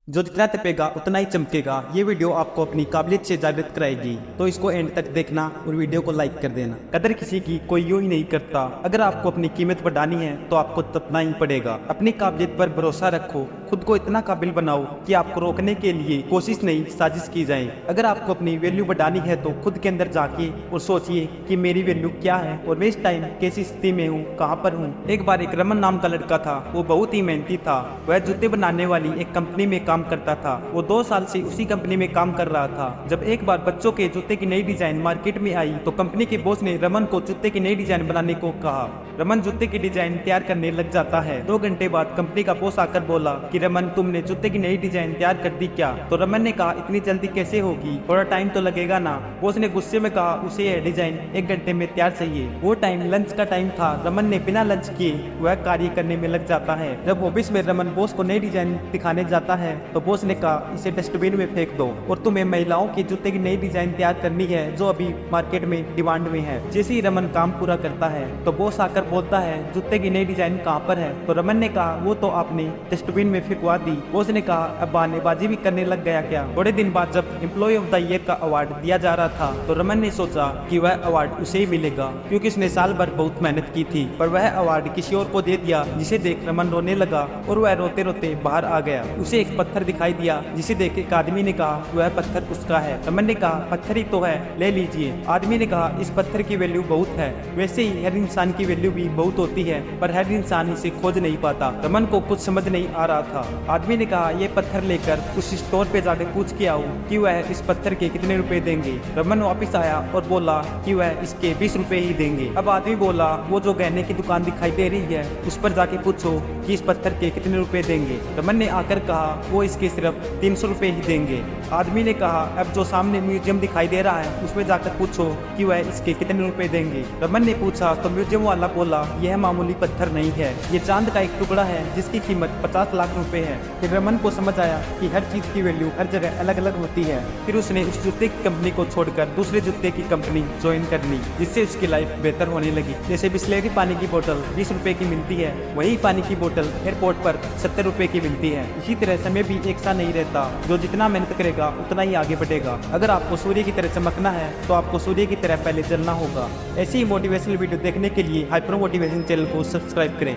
जो जितना तपेगा उतना ही चमकेगा। ये वीडियो आपको अपनी काबिलियत से जागृत कराएगी, तो इसको एंड तक देखना और वीडियो को लाइक कर देना। कदर किसी की कोई यूं ही नहीं करता। अगर आपको अपनी कीमत बढ़ानी है तो आपको तपना ही पड़ेगा। अपनी काबिलियत पर भरोसा रखो, खुद को इतना काबिल बनाओ कि आपको रोकने के लिए कोशिश नहीं साजिश की जाए। अगर आपको अपनी वैल्यू बढ़ानी है तो खुद के अंदर जाके और सोचिए कि मेरी वैल्यू क्या है और मैं इस टाइम कैसी स्थिति में हूँ, कहाँ पर हूँ। एक बार एक रमन नाम का लड़का था। वो बहुत ही मेहनती था। वह जूते बनाने वाली एक कंपनी में काम करता था। वो 2 साल से उसी कंपनी में काम कर रहा था। जब एक बार बच्चों के जूते की नई डिजाइन मार्केट में आई तो कंपनी के बॉस ने रमन को जूते की नई डिजाइन बनाने को कहा। रमन जूते की डिजाइन तैयार करने लग जाता है। 2 घंटे बाद कंपनी का बॉस आकर बोला कि रमन, तुमने जूते की नई डिजाइन तैयार कर दी क्या? तो रमन ने कहा, इतनी जल्दी कैसे होगी, थोड़ा टाइम तो लगेगा ना। बॉस ने गुस्से में कहा, उसे यह डिजाइन 1 घंटे में तैयार चाहिए। वो टाइम लंच का टाइम था। रमन ने बिना लंच किए वह कार्य करने में लग जाता है। जब ऑफिस में रमन बॉस को नई डिजाइन दिखाने जाता है तो बॉस ने कहा, इसे डस्टबिन में फेंक दो और तुम्हें महिलाओं के जूते की नई डिजाइन तैयार करनी है जो अभी मार्केट में डिमांड में है। जैसे ही रमन काम पूरा करता है तो बॉस आकर बोलता है, जूते की नई डिजाइन कहाँ पर है? तो रमन ने कहा, वो तो आपने डस्टबिन में फेंकवा दी। बॉस ने कहा, अब बहानेबाजी भी करने लग गया क्या? थोड़े दिन बाद जब एम्प्लॉय ऑफ द ईयर का अवार्ड दिया जा रहा था तो रमन ने सोचा कि वह अवार्ड उसे ही मिलेगा, क्योंकि उसने साल भर बहुत मेहनत की थी। पर वह अवार्ड किसी और को दे दिया, जिसे देख रमन रोने लगा और वह रोते रोते बाहर आ गया। उसे एक पत्थर दिखाई दिया, जिसे देख एक आदमी ने कहा, वह पत्थर उसका है। रमन ने कहा, पत्थर ही तो है, ले लीजिए। आदमी ने कहा, इस पत्थर की वैल्यू बहुत है। वैसे ही हर इंसान की वैल्यू भी बहुत होती है, पर हर इंसान इसे खोज नहीं पाता। रमन को कुछ समझ नहीं आ रहा था। आदमी ने कहा, ये पत्थर लेकर उस स्टोर पे जाकर पूछ के आओ कि वह इस पत्थर के कितने रुपए देंगे। रमन वापिस आया और बोला कि वह इसके 20 रुपए ही देंगे। अब आदमी बोला, वो जो गहने की दुकान दिखाई दे रही है उस पर जाके पूछो कि इस पत्थर के कितने रुपए देंगे। रमन ने आकर कहा, वो इसके सिर्फ 300 रुपए ही देंगे। आदमी ने कहा, अब जो सामने म्यूजियम दिखाई दे रहा है उसमें जाकर पूछो कि वह इसके कितने रुपए देंगे। रमन ने पूछा तो म्यूजियम वाला बोला, यह मामूली पत्थर नहीं है, ये चांद का एक टुकड़ा है जिसकी कीमत 50 लाख रुपए है। फिर रमन को समझ आया कि हर चीज की वैल्यू हर जगह अलग अलग होती है। फिर उसने उस जूते की कंपनी को छोड़कर दूसरे जूते की कंपनी ज्वाइन कर ली, जिससे उसकी लाइफ बेहतर होने लगी। जैसे बिस्लेरी पानी की बोतल 20 रुपए की मिलती है, वही पानी की बोतल एयरपोर्ट पर 70 रुपए की मिलती है। इसी तरह समय भी एक सा नहीं रहता, जो जितना मेहनत करेगा उतना ही आगे बढ़ेगा। अगर आपको सूर्य की तरह चमकना है तो आपको सूर्य की तरह पहले जलना होगा। ऐसी ही मोटिवेशनल वीडियो देखने के लिए हाइपर मोटिवेशन चैनल को सब्सक्राइब करें।